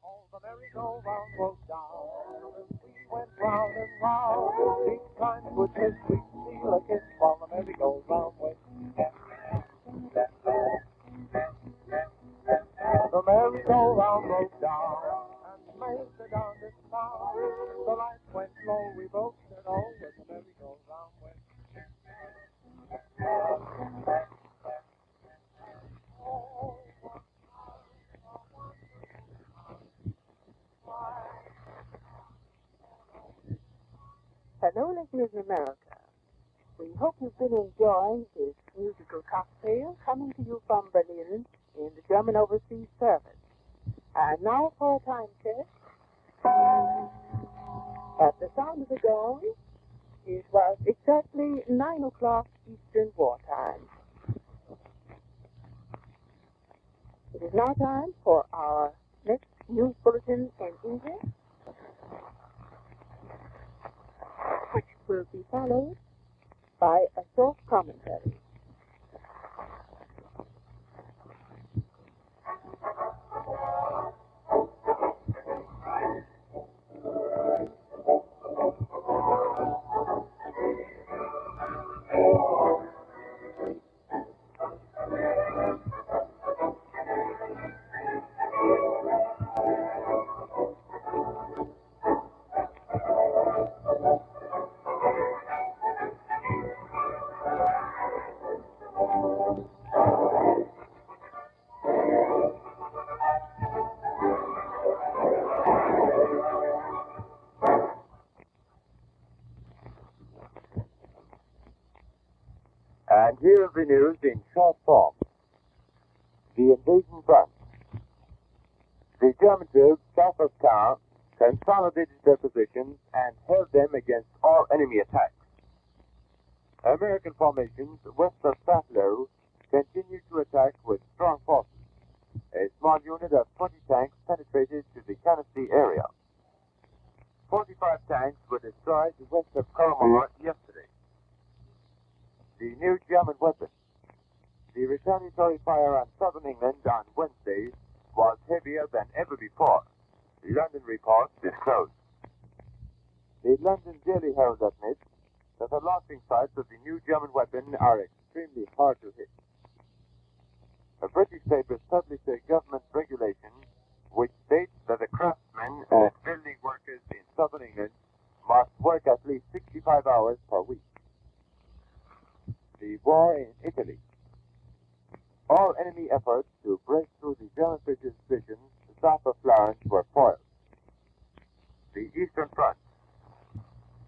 All the merry-go-round broke down. We went round and round. Each time would his sweet seal a kiss while the merry-go-round went. The merry-go-round broke down and made the darndest sound. The lights went low, we both said, oh, when the merry-go-round went. Hello, listeners in America. We hope you've been enjoying this musical cocktail coming to you from Berlin in the German Overseas Service. And now for a time check. At the sound of the gong, it was exactly 9 o'clock Eastern Wartime. It is now time for our next news bulletin in English, which will be followed by a short commentary. And here is the news in short form. The invasion front. The German troops south of Caen consolidated their positions and held them against all enemy attacks. American formations west of Saint-Lô continued to attack with strong forces. A small unit of 20 tanks penetrated to the Cannesty area. 45 tanks were destroyed west of Colmar yesterday. The new German weapon. The retaliatory fire on southern England on Wednesday was heavier than ever before. The London report disclosed. The London Daily Herald admits that the launching sites of the new German weapon are extremely hard to hit. A British paper published a government regulation which states that the craftsmen and building workers in southern England must work at least 65 hours per week. The war in Italy. All enemy efforts to break through the German positions south of Florence were foiled. The Eastern Front.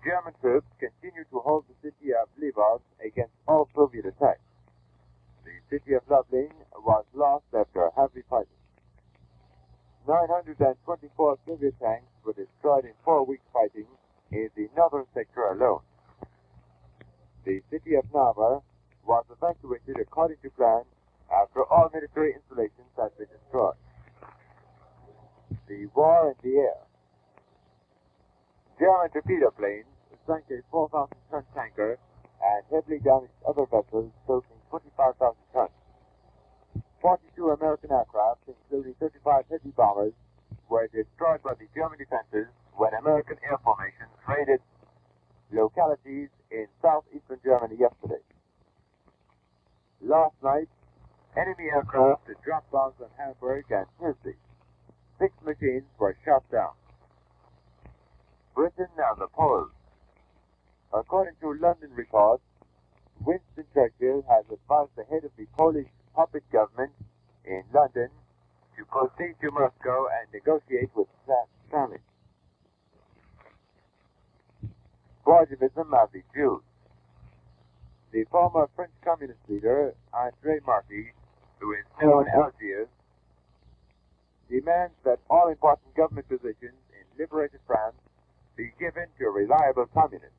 German troops continue to hold the city of Lvov against all Soviet attacks. The city of Lublin was lost after heavy fighting. 924 Soviet tanks were destroyed in 4 weeks fighting in the northern sector alone. The city of Narva was evacuated according to plan after all military installations had been destroyed. The war in the air. German torpedo planes sank a 4,000-ton tanker and heavily damaged other vessels totaling 25,000 tons. 42 American aircraft, including 35 heavy bombers, were destroyed by the German defenses when American air formations raided localities in southeastern Germany yesterday. Last night, enemy aircraft had dropped bombs on Hamburg and Tuesday. 6 machines were shot down. Britain and the Poles. According to London reports, Winston Churchill has advised the head of the Polish puppet government in London to proceed to Moscow and negotiate with Stalin. Bolshevism of the Jews. The former French communist leader, André Marty, who is now in Algiers, demands that all important government positions in liberated France be given to reliable communists.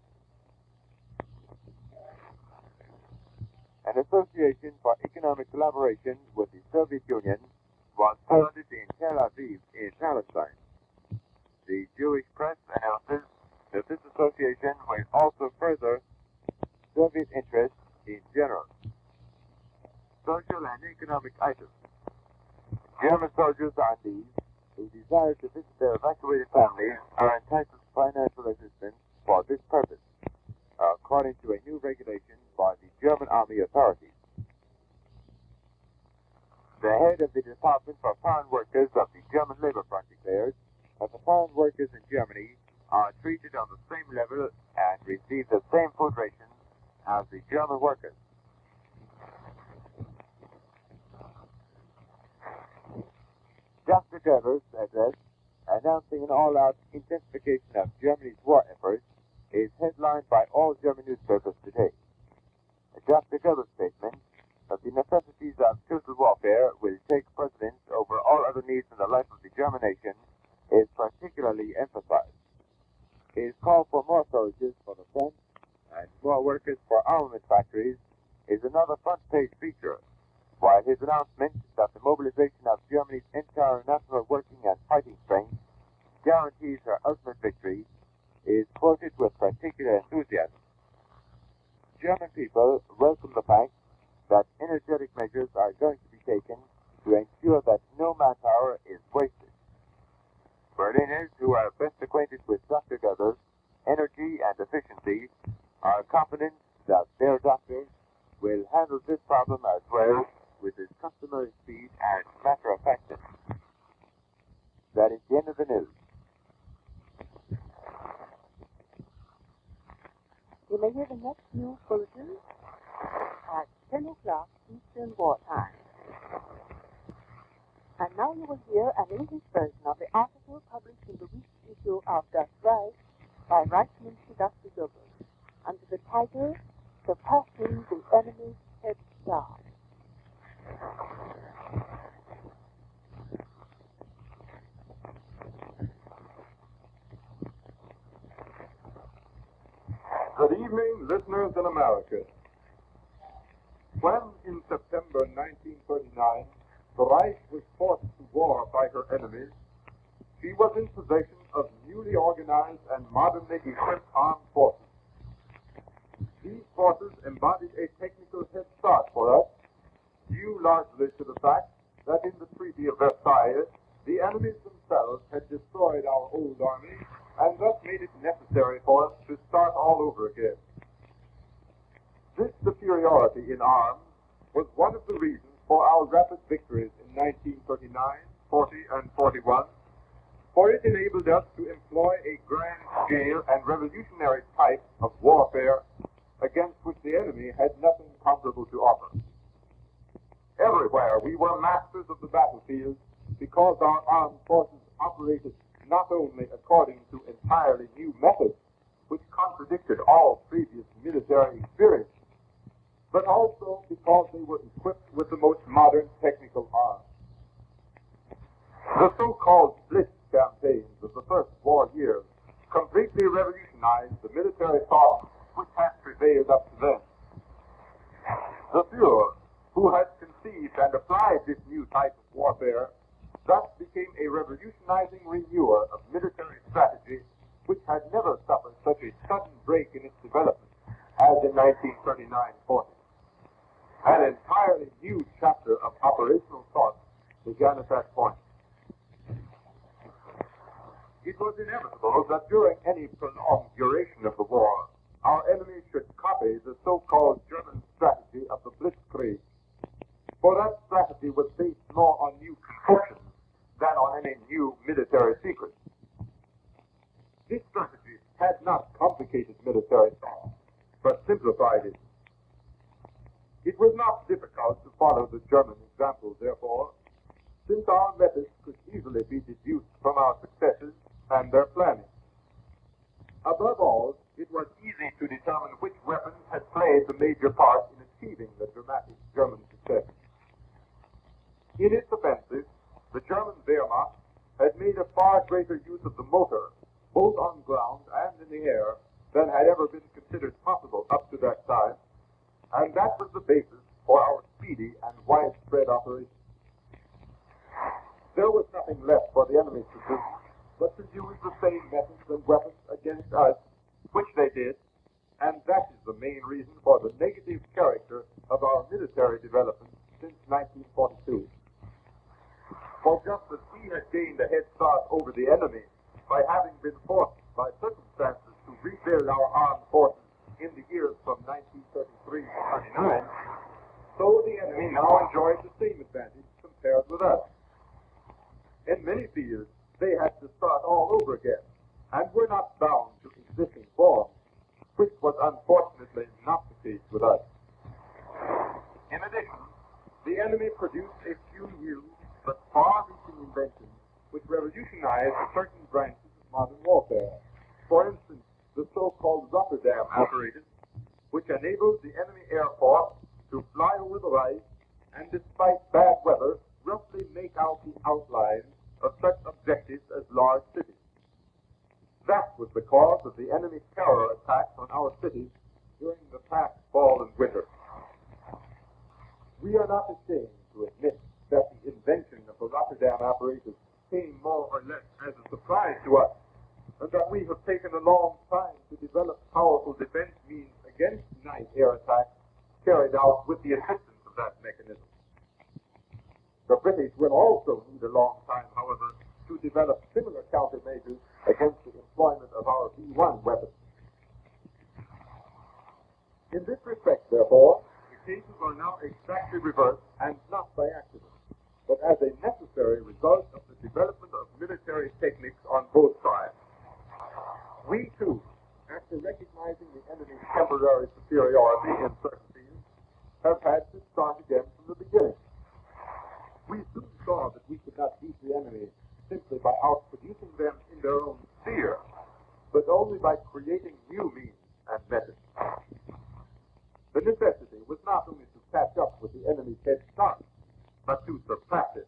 An association for economic collaboration with the Soviet Union was founded in Tel Aviv in Palestine. The Jewish press announces that this association will also further Soviet interests in general. Social and economic items. German soldiers on leave who desire to visit their evacuated families are entitled to financial assistance for this purpose, according to a new regulation by the German Army authorities. The head of the Department for Foreign Workers of the German Labor Front declares that the foreign workers in Germany are treated on the same level and receive the same food rations as the German workers. Dr. Goebbels' address, announcing an all-out intensification of Germany's war efforts, is headlined by all German newspapers today. Dr. Goebbels' statement of the necessities of total warfare will take precedence over all other needs in the life of the German nation is particularly emphasized. His call for more soldiers for the front and more workers for armament factories is another front-page feature, while his announcement that the mobilization of Germany's entire national working and fighting strength guarantees her ultimate victory is quoted with particular enthusiasm. German people welcome the fact that energetic measures are going to be taken to ensure that no manpower is wasted. Berliners who are best acquainted with Dr. Goebbels' energy and efficiency are confident that their doctors will handle this problem as well with his customary speed and matter-of-factness. That is the end of the news. You may hear the next news bulletin at 10 o'clock Eastern Wartime. And now you will hear an English version of the article published in the week's issue of WWII by Reichsminister Dr. Goebbels under the title Surpassing the Enemy's Head Start. Good evening, listeners in America. When, in September 1939, the Reich was forced to war by her enemies, she was in possession of newly organized and modernly equipped armed forces. These forces embodied a technical head start for us, due largely to the fact that in the Treaty of Versailles, the enemies themselves had destroyed our old army and thus made it necessary for us to start all over again. This superiority in arms was one of the reasons for our rapid victories in 1939, 40, and 41, for it enabled us to employ a grand-scale and revolutionary type of warfare against which the enemy had nothing comparable to offer. Everywhere we were masters of the battlefield because our armed forces operated not only according to entirely new methods, which contradicted all previous military experience, but also because they were equipped with the most modern technical arms. The so-called Blitz campaigns of the first war years completely revolutionized the military thought which had prevailed up to then. The Führer, who had conceived and applied this new type of warfare, thus became a revolutionizing renewer of military strategy which had never suffered such a sudden break in its development as in 1939-40. An entirely new chapter of operational thought began at that point. It was inevitable that during any prolonged duration of the war, our enemies should copy the so-called German strategy of the Blitzkrieg, for that strategy was based more on new conceptions than on any new military secrets. This strategy had not complicated military thought, but simplified it. It was not difficult to follow the German example, therefore, since our methods could easily be deduced from our successes and their planning. Above all, it was easy to determine which weapons had played the major part in achieving the dramatic German success. In its offensive, the German Wehrmacht had made a far greater use of the motor, both on ground and in the air, than had ever been considered possible up to that time, and that was the basis for our speedy and widespread operations. There was nothing left for the enemy to do but to use the same methods and weapons against us, which they did, and that is the main reason for the negative character of our military development since 1942. For just as we had gained a head 1939, so the enemy now enjoyed the same advantage compared with us. In many fields, they had to start all over again, and were not bound to existing forms, which was unfortunately not the case with us. In addition, the enemy produced a few new but far-reaching inventions which revolutionized certain branches of modern warfare. For instance, the so-called Rotterdam apparatus, which enables the enemy air force to fly over the Reich and, despite bad weather, roughly make out the outlines of such objectives as large cities. That was the cause of the enemy's terror attacks on our cities during the past fall and winter. We are not ashamed to admit that the invention of the Rotterdam apparatus came more or less as a surprise to us, and that we have taken a long time to develop powerful defense means against night air attacks carried out with the assistance of that mechanism. The British will also need a long time, however, to develop similar countermeasures against the employment of our B-1 weapons. In this respect, therefore, the cases are now exactly reversed, and not by accident, but as a necessary result of the development of military techniques on both sides. We, too, after recognizing the enemy's temporary superiority in certain fields, have had to start again from the beginning. We soon saw that we could not beat the enemy simply by outproducing them in their own sphere, but only by creating new means and methods. The necessity was not only to catch up with the enemy's head start, but to surpass it.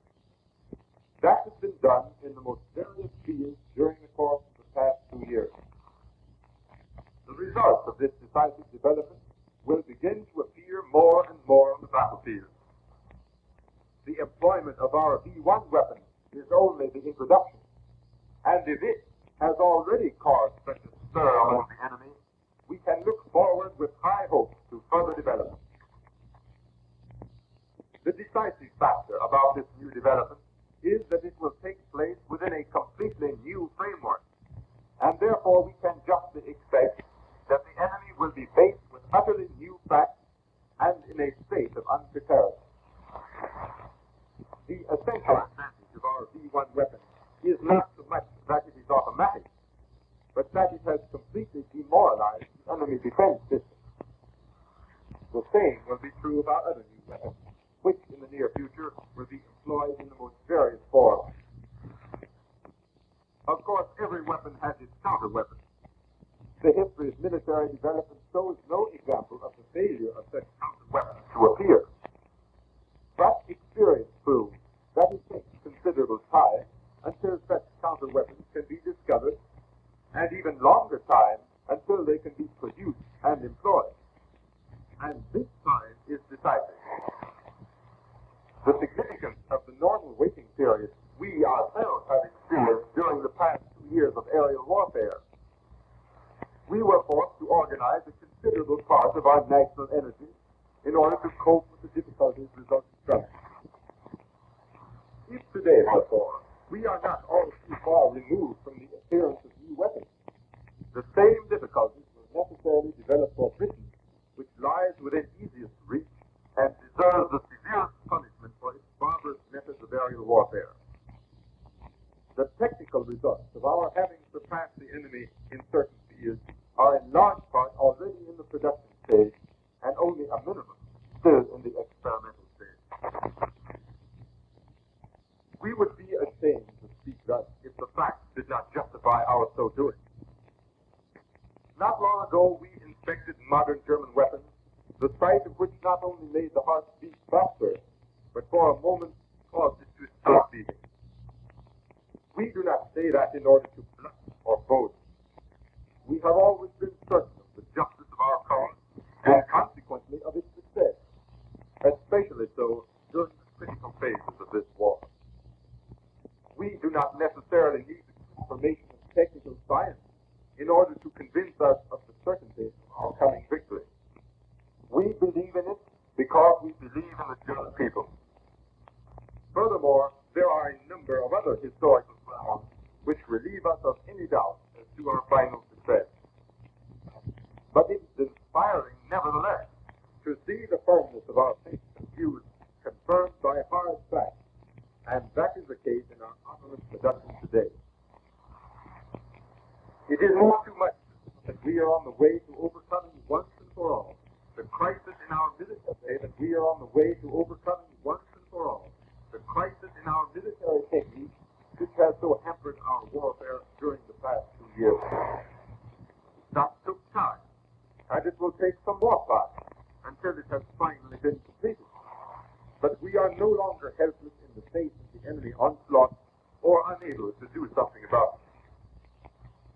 That has been done in the most various fields during the course of the past 2 years. The results of this decisive development will begin to appear more and more on the battlefield. The employment of our B-1 weapon is only the introduction, and if it has already caused such a stir among the enemy, we can look forward with high hopes to further development. The decisive factor about this new development is that it will take place within a completely new framework, and therefore we can justly expect that the enemy will be faced with utterly new facts and in a state of unpreparedness. The essential advantage of our B-1 weapon is not so much that it is automatic, but that it has completely demoralized the enemy defense system. The same will be true of our other new weapons, which in the near future will be employed in the most various forms. Of course, every weapon has its counter-weapon. The history of military development shows no example of the failure of such counter-weapons to appear. But experience proves that it takes considerable time until such counter-weapons can be discovered, and even longer time until they can be produced and employed. And this time is decisive. The significance of the normal waiting period we ourselves have experienced during the past 2 years of aerial warfare. We were forced to organize a considerable part of our national energy in order to cope with the difficulties resulting from it. If today, therefore, we are not all too far removed from the appearance of new weapons, the same difficulties will necessarily develop for Britain, which lies within easiest reach and deserves the severest punishment for its barbarous methods of aerial warfare. The technical results of our having surpassed the enemy in certain fields are in large part already in the production stage, and only a minimum still in the experimental stage. We would be ashamed to speak thus if the facts did not justify our so doing. Not long ago, we inspected modern German weapons, the sight of which not only made the heart beat faster, but for a moment caused it to stop beating. We do not say that in order to bluff or boast. We have always been certain of the justice of our cause, and consequently of its success, especially so during the critical phases of this war. We do not necessarily need the confirmation of technical science in order to convince us of the certainty of our coming victory. We believe in it because we believe in the German people. Furthermore, there are a number of other historical grounds which relieve us of any doubt as to our final success. But it is inspiring, nevertheless, to see the firmness of our faith and views confirmed by hard facts, and that is the case in our armament production today. It is not too much that we are on the way to overcoming once and for all the crisis in our military, that we are on the way to overcoming once and for all the crisis in our military technique which has so hampered our warfare during the past 2 years. That took time, and it will take some more time until it has finally been completed. But we are no longer helpless in the face of the enemy onslaught or unable to do something about it.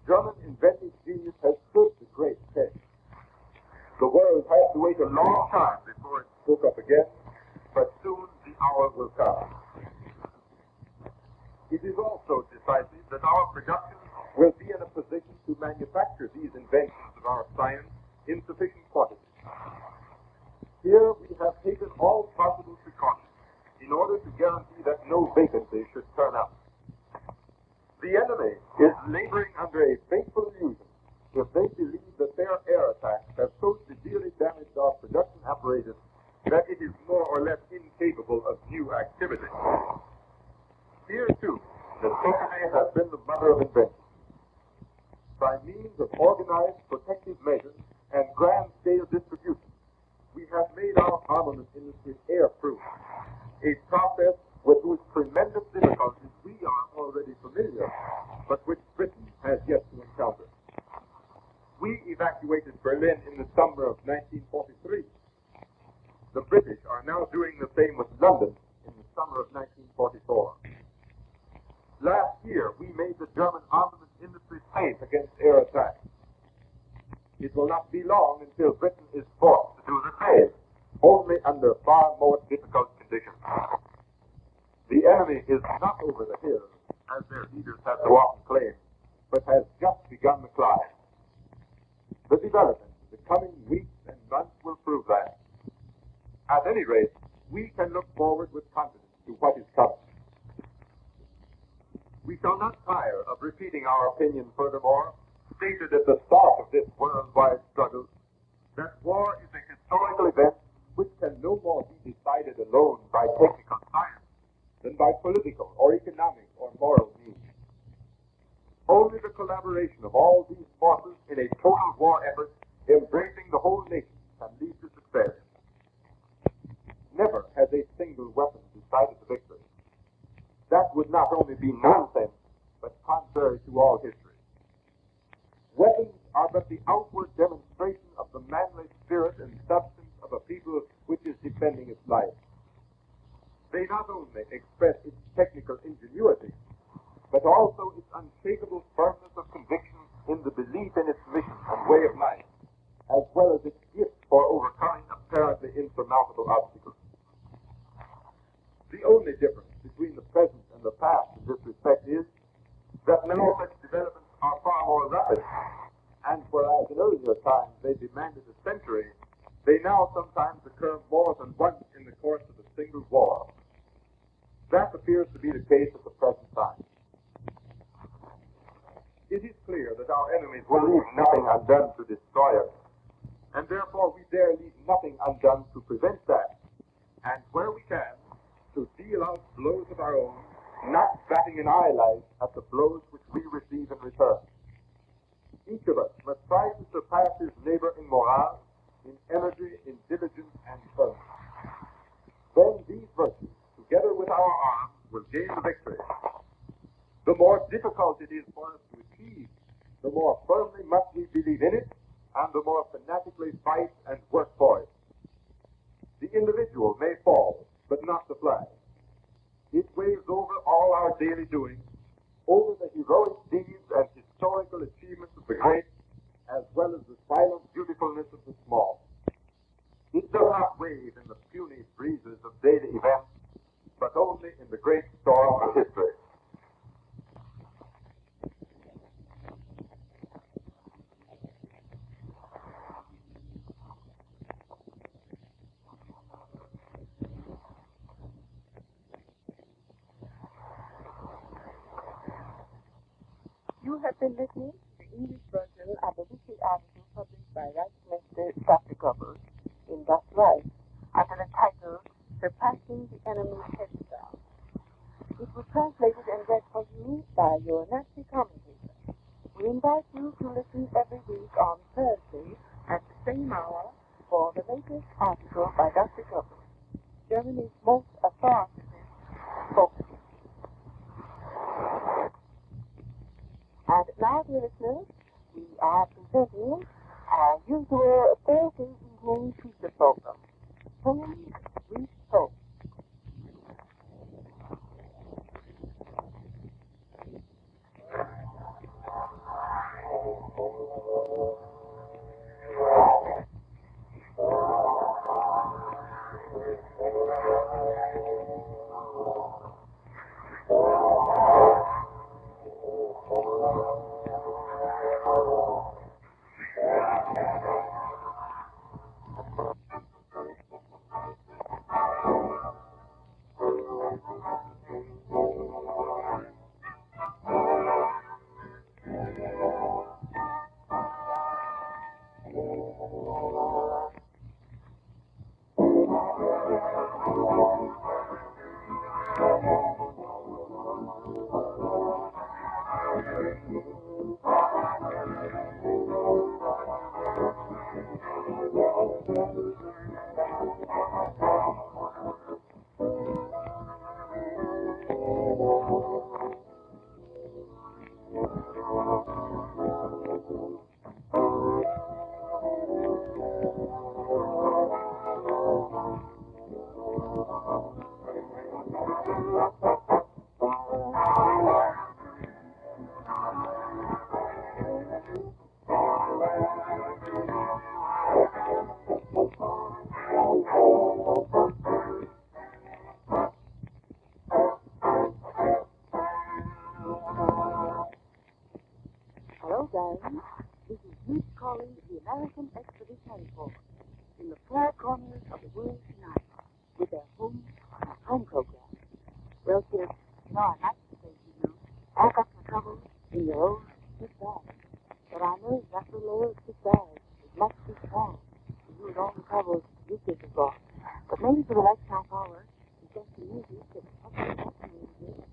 German inventive genius has stood the great test. The world has to wait a long time before it spoke up again, but soon the hour will come. It is also decisive that our production will be in a position to manufacture these inventions of our science in sufficient quantities. Here we have taken all possible precautions in order to guarantee that no vacancy should turn up. The enemy is laboring under a fateful illusion if they believe that their air attacks have so severely damaged our production apparatus that it is more or less incapable of new activity. Here, too, necessity has been the mother of invention. By means of organized protective measures and grand-scale distribution, we have made our armament industry air-proof, a process with whose tremendous difficulties we are already familiar, but which Britain has yet to encounter. We evacuated Berlin in the summer of 1943. The British are now doing the same with London in the summer of 1944. Last year, we made the German armament industry safe against air attacks. It will not be long until Britain is forced to do the same, only under far more difficult conditions. The enemy is not over the hills, as their leaders have so often claimed, but has just begun the climb. The development of the coming weeks and months will prove that. At any rate, we can look forward with confidence to what is coming. We shall not tire of repeating our opinion furthermore, stated at the start of this worldwide struggle, that war is a historical event which can no more be decided alone by technical science than by political or economic or moral means. Only the collaboration of all these forces in a total war effort embracing the whole nation can lead to success. Never has a single weapon decided the victory. That would not only be nonsense, but contrary to all history. Weapons are but the outward demonstration of the manly spirit and substance of a people which is defending its life. They not only express its technical ingenuity, but also its unshakable firmness of conviction in the belief in its mission and way of life, as well as its gift for overcoming apparently insurmountable obstacles. The only difference between the present and the past in this respect is that now such developments are far more rapid, and whereas in earlier times they demanded a century, they now sometimes occur more than once in the course of a single war. That appears to be the case at the present time. It is clear that our enemies will leave nothing undone to destroy us, and therefore we dare leave nothing undone to prevent that, and where we can, to deal out blows of our own, not batting an eyelash at the blows which we receive in return. Each of us must try to surpass his neighbor in morale, in energy, in diligence, and firmness. Then these virtues, together with our arms, will gain the victory. The more difficult it is for us to achieve, the more firmly must we believe in it, and the more fanatically fight and work for it. The individual may fall, but not the flag. It waves over all our daily doings, over the heroic deeds and historical achievements of the great, as well as the silent beautifulness of the small. It does not wave in the puny breezes of daily events, but only in the great storm of history. You have been listening to the English version of the weekly article published by Reichsminister Dr. Goebbels in WWII under the title Surpassing the Enemy's Headstone. It was translated and read for you by your Nazi commentator. We invite you to listen every week on Thursday at the same hour for the latest article by Dr. Goebbels, Germany's most authoritative focus. And now, dear listeners, we are presenting our usual Thursday evening feature program, Poems We Spoke. Hello, darling. This is Ruth calling the American Expeditionary Force in the far corners of the world tonight with their home program. Well, kids, I like to say to you, pack up the troubles in your old sick bag. But I know that little old sick bag is much too small to use all the troubles you kids have got. But maybe for the next half hour, you get some music that's music,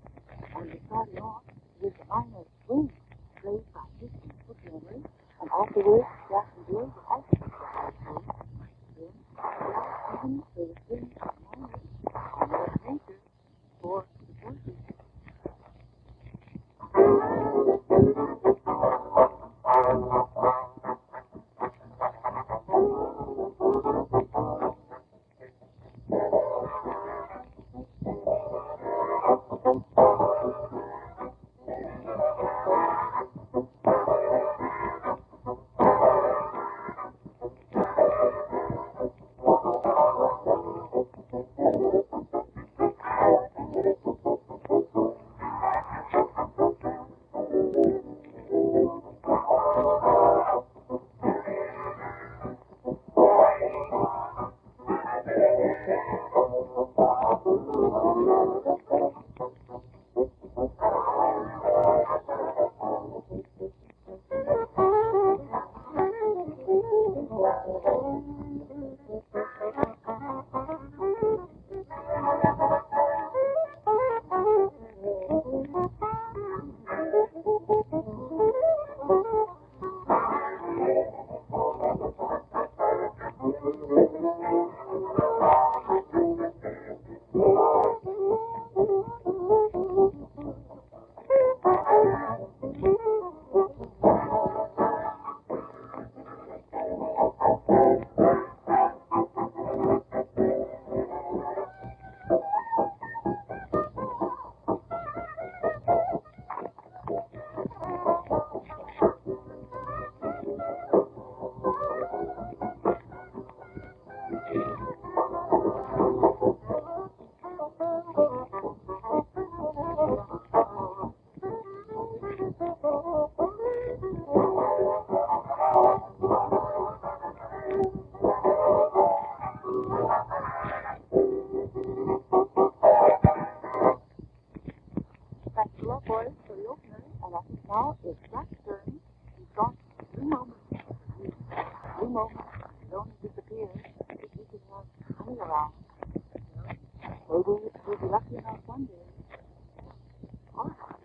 and we're starting off with the minor swing played by distant footrunners, and afterwards, Jackson Bill will also be playing. Then, even for the swing of minors, and then later for the voices. Now it's Jack's turn. He's got 3 moments. 3 moments. It only disappears if he around. Maybe we'll be lucky enough one day. All right.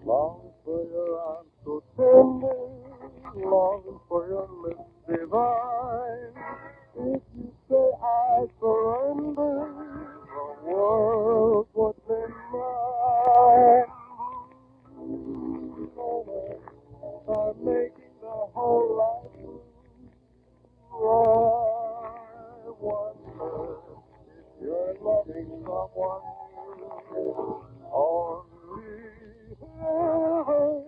Long for your arms so tender, long for your lips divine. If you say I surrender, the world would be mine. I'm making the whole life I wonder if you're loving someone new. Only heaven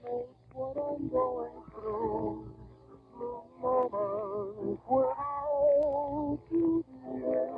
knows what I'm going through. The moment without you, dear.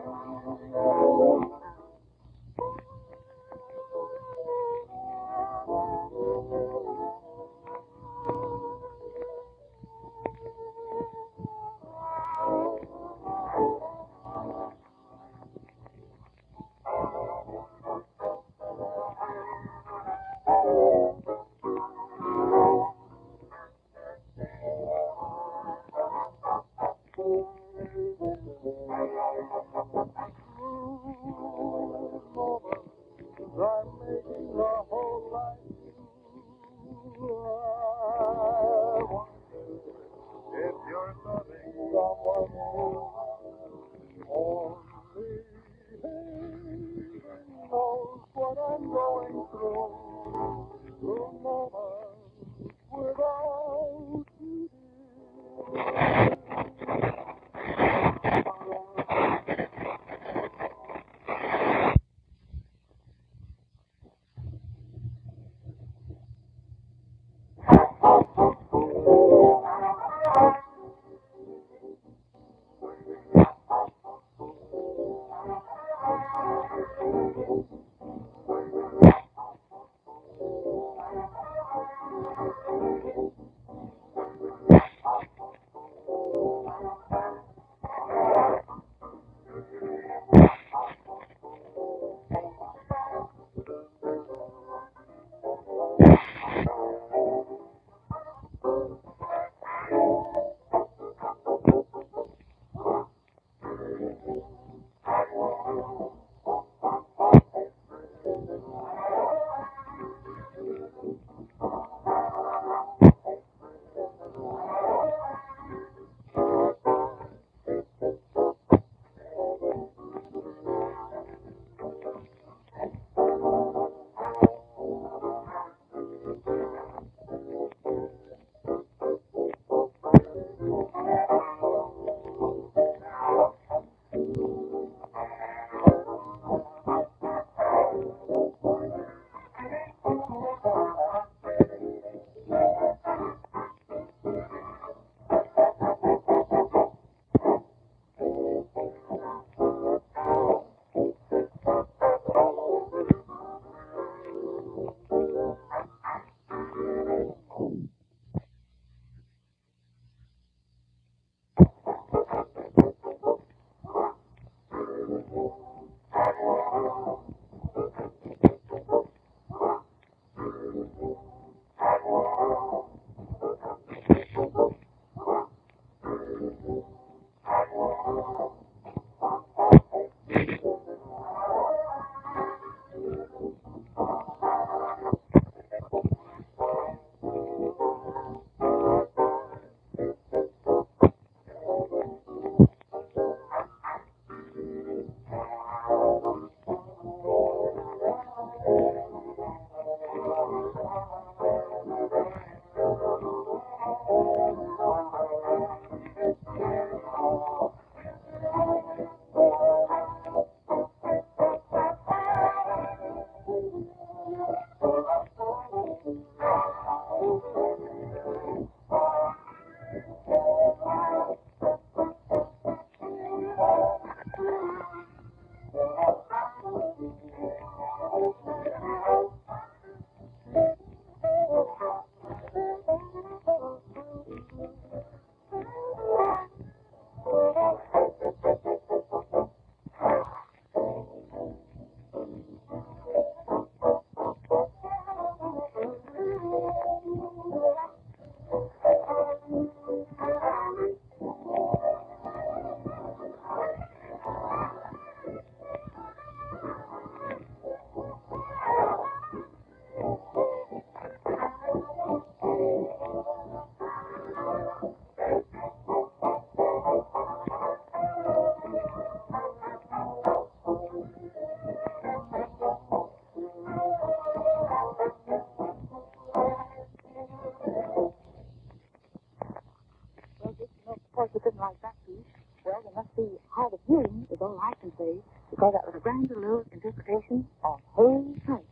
didn't like that piece. Well, they must be hard of hearing, is all I can say, because that was a grand little interpretation of hold tight.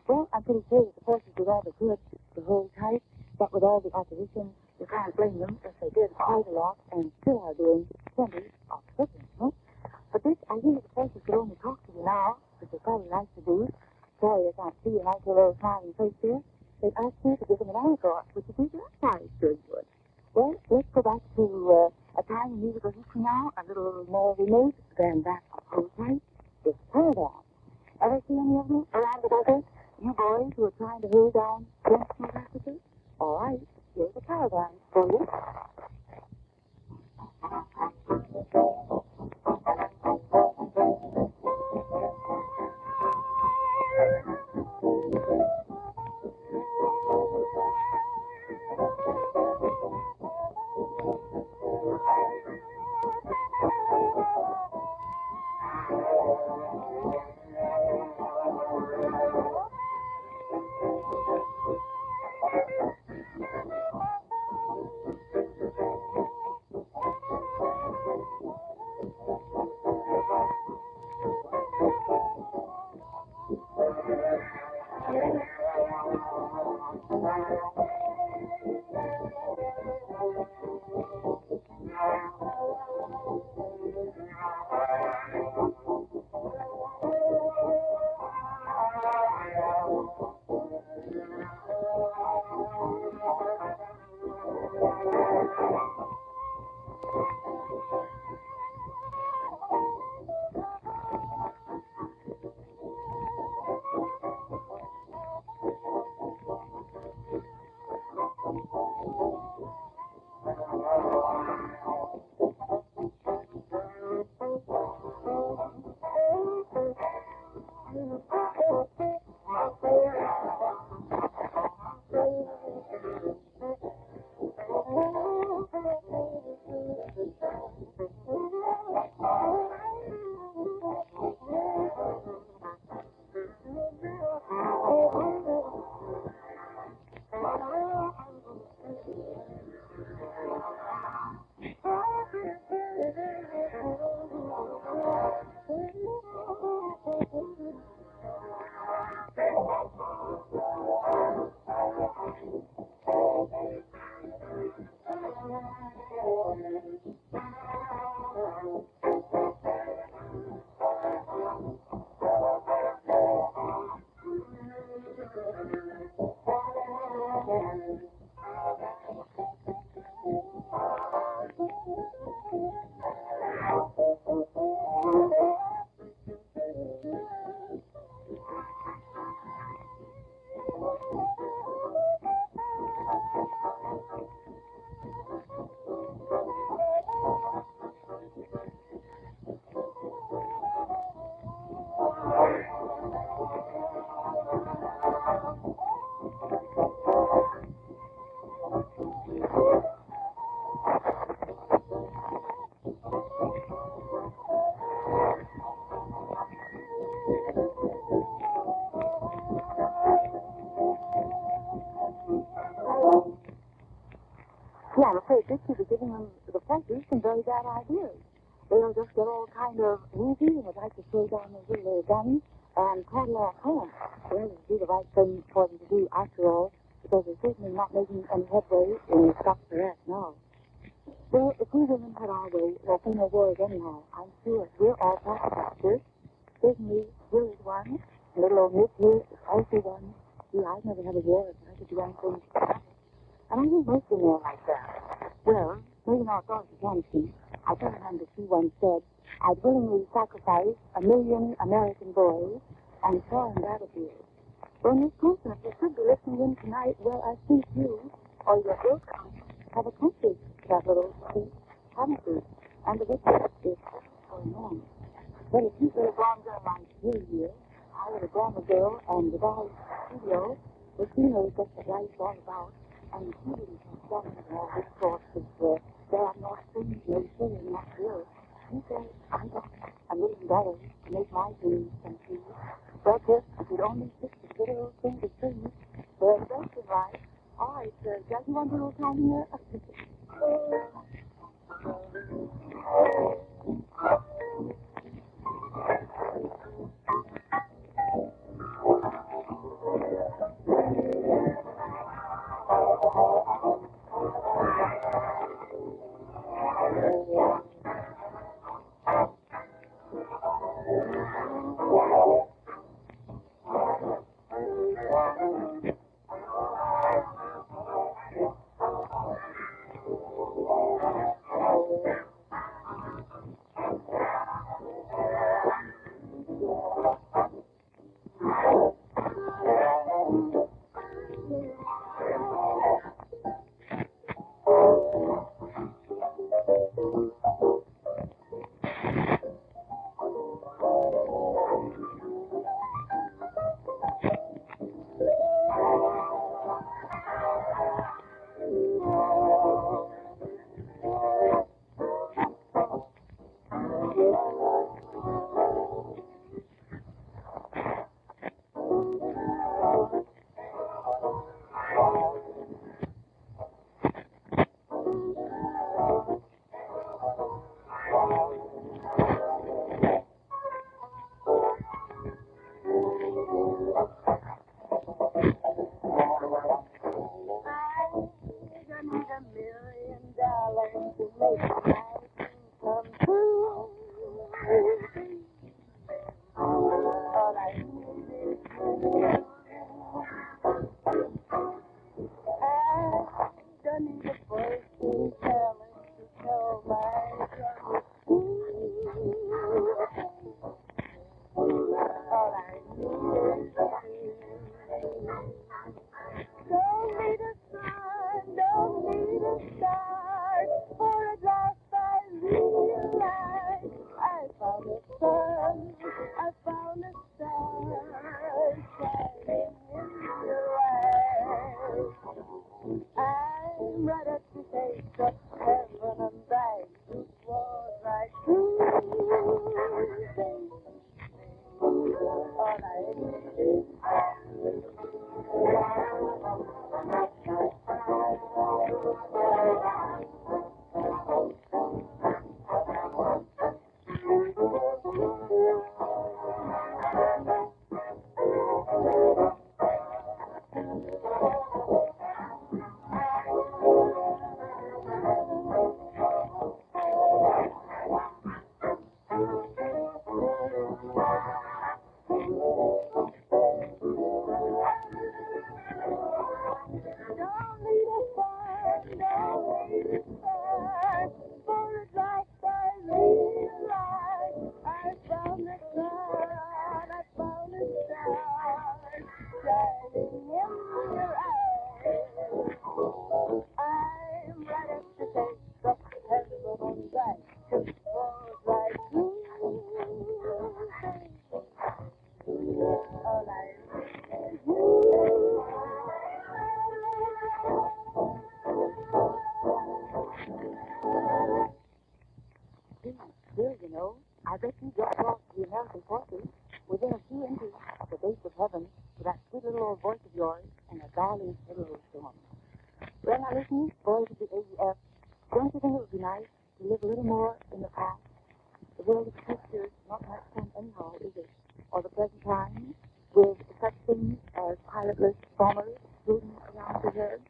Well, I'm pretty sure that the forces did all they could to hold tight, but with all the opposition, you can't blame them if they did quite a lot and still are doing plenty of cooking, no? But this, I think the forces could only talk to you now, which they probably like to do. Sorry I can't see you like your little smiling face there. They'd asked me to give them an encore, which would be very good. Well, let's go back to a time in musical history now, a little more remote than that of hold tight. It's paradigm. Ever see any of them around the desert? You boys who are trying to hold down French North Africa? All right, here's a paradigm for you. Yeah, I'm afraid this could be giving them, the Frenchies, some very bad ideas. They'll just get all kind of woozy and would like to throw down their little guns and paddle off home. Well, it would be the right thing for them to do after all, because they're certainly not making any headway in Scotch Barrett now. Well, if we women had our way, there'll be no wars anyhow. I'm sure we're all pacifisters. Certainly, here is one. Little old Miss here is also one. Gee, I've never had a war if I could do anything. And I think most of them are like that. Well, maybe not all you can see. I can remember she once said, I'd willingly sacrifice 1 million American boys and foreign battlefields. Well, Miss Thompson, if you should be listening in tonight, well, I think you, or your girlfriend, have accomplished that little feat, haven't you? And the victory is going on. Well, if you get a blonde girl like you here, I would have gone a girl and the guy's studio, which he knows what the life's all about. And he didn't stop at all this sort of, there are no things, no silly, not real. He said, I got $1 million to make my dreams come true. Well, Chris, if you'd only stick to the little thing to dreams, there's the best in life. All right, Jack, you want a little time here? Still, you know, I bet you just lost the American forces within a few inches of the base of heaven with that sweet little old voice of yours and a darling little storm. Well, now listen, boys of the AEF, don't you think it would be nice to live a little more in the past? The world of the future is not much fun anyhow, is it? Or the present time, with such things as pilotless bombers floating around the world?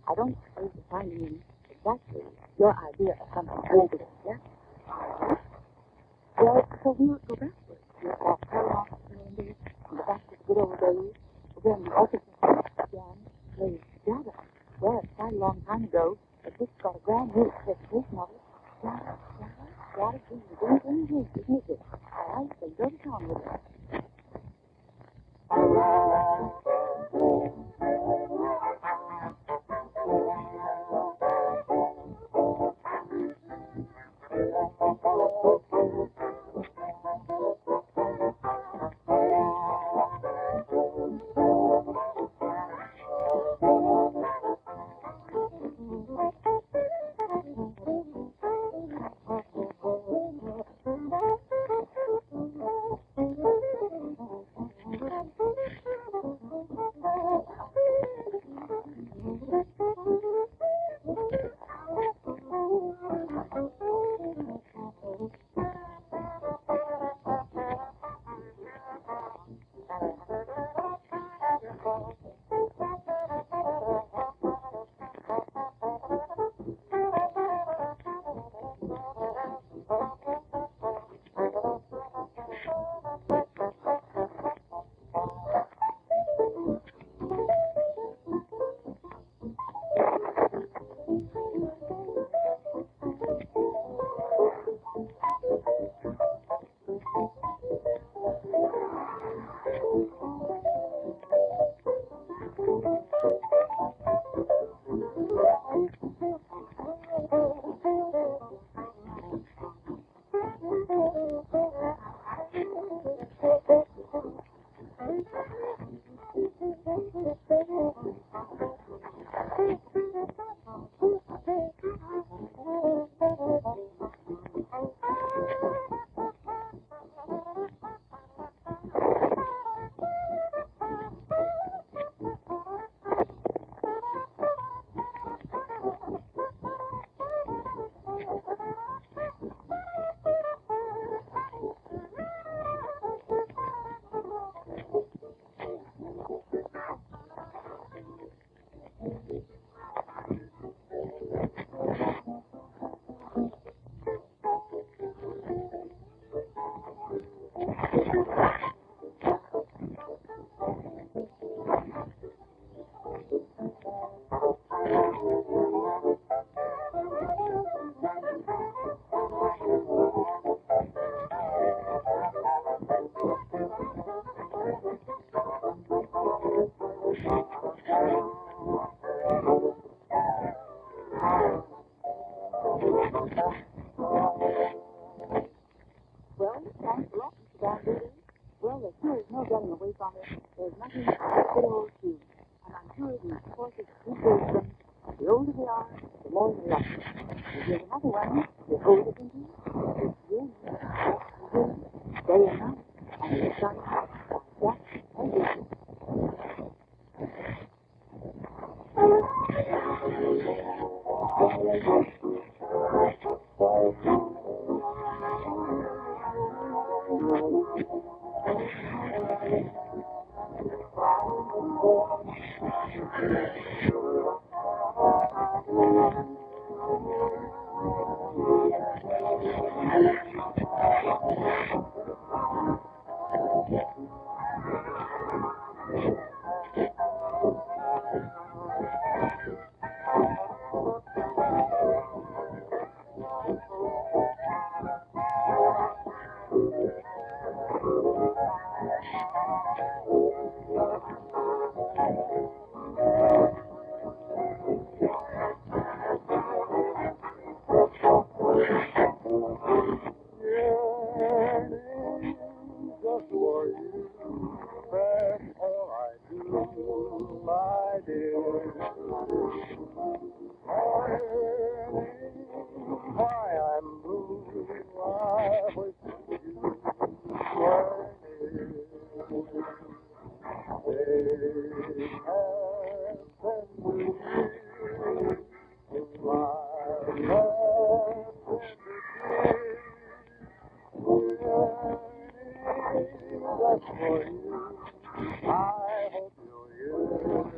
I don't suppose you're finding in exactly your idea of something fabulous, yeah? Well, so we'll go backwards. We'll walk parallel to the days, and go back to the good old days, when the orchestra began to play together. Well, it's quite a long time ago, but this got a grand new interpretation of it. Yada, isn't it? All right, so go to town with it. older they are, the more they love you. And here's another one. The older than you, the years, day and night, and the sun, Jack and you. Just for you, that's all I do, my dear. Why I'm blue, I wish you were near. They have been years in my last just for you, I hope you'll hear.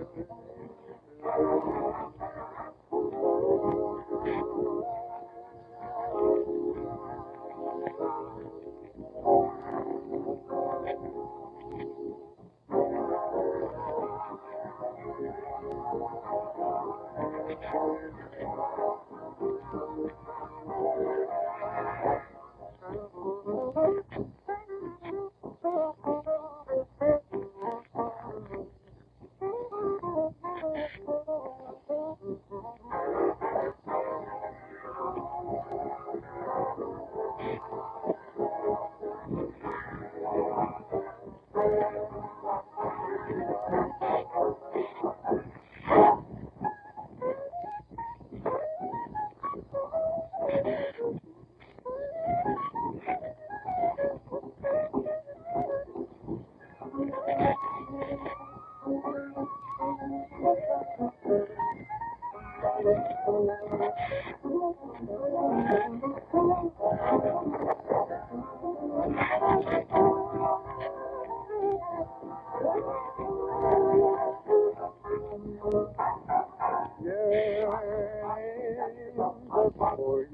Just for you,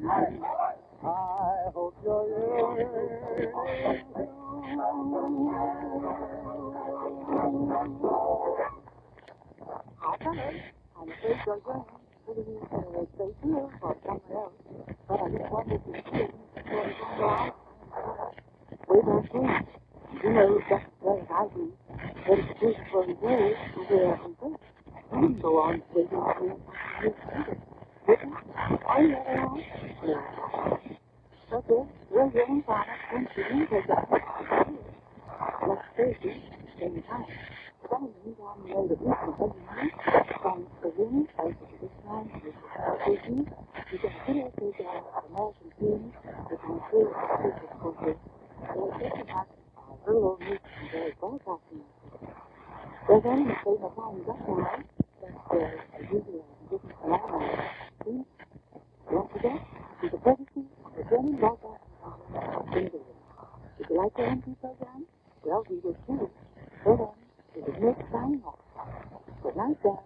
I hope you're yearning too. Hi, Thomas. I'm afraid you're going to stay here for someone else, but I just wanted to see what is going on. Wait on me. You know just as well as I do that it's good for the world to wear and think. You can go on waiting for you wouldn't are you at all? No. Okay, we're getting Father and Jimmy has got next Thursday, same time. Some of you want to know the reason for you from the women as this time with you can consider the American team with an increased physical culture. They're taking us a little over to the broadcasting. There's only a state of mind just now that usually different phenomenon. Please don't forget the courtesy of the German broadcasting company. If you like the MP program, well, we will too. So then, it is Nick signing off. Good night, Dan.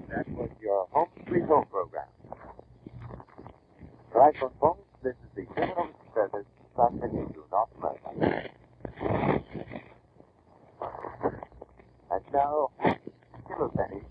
That was your Home Sweet Home program. Right on folks, this is the Criminal Service transmitting to North America. And now, Kilo Penny.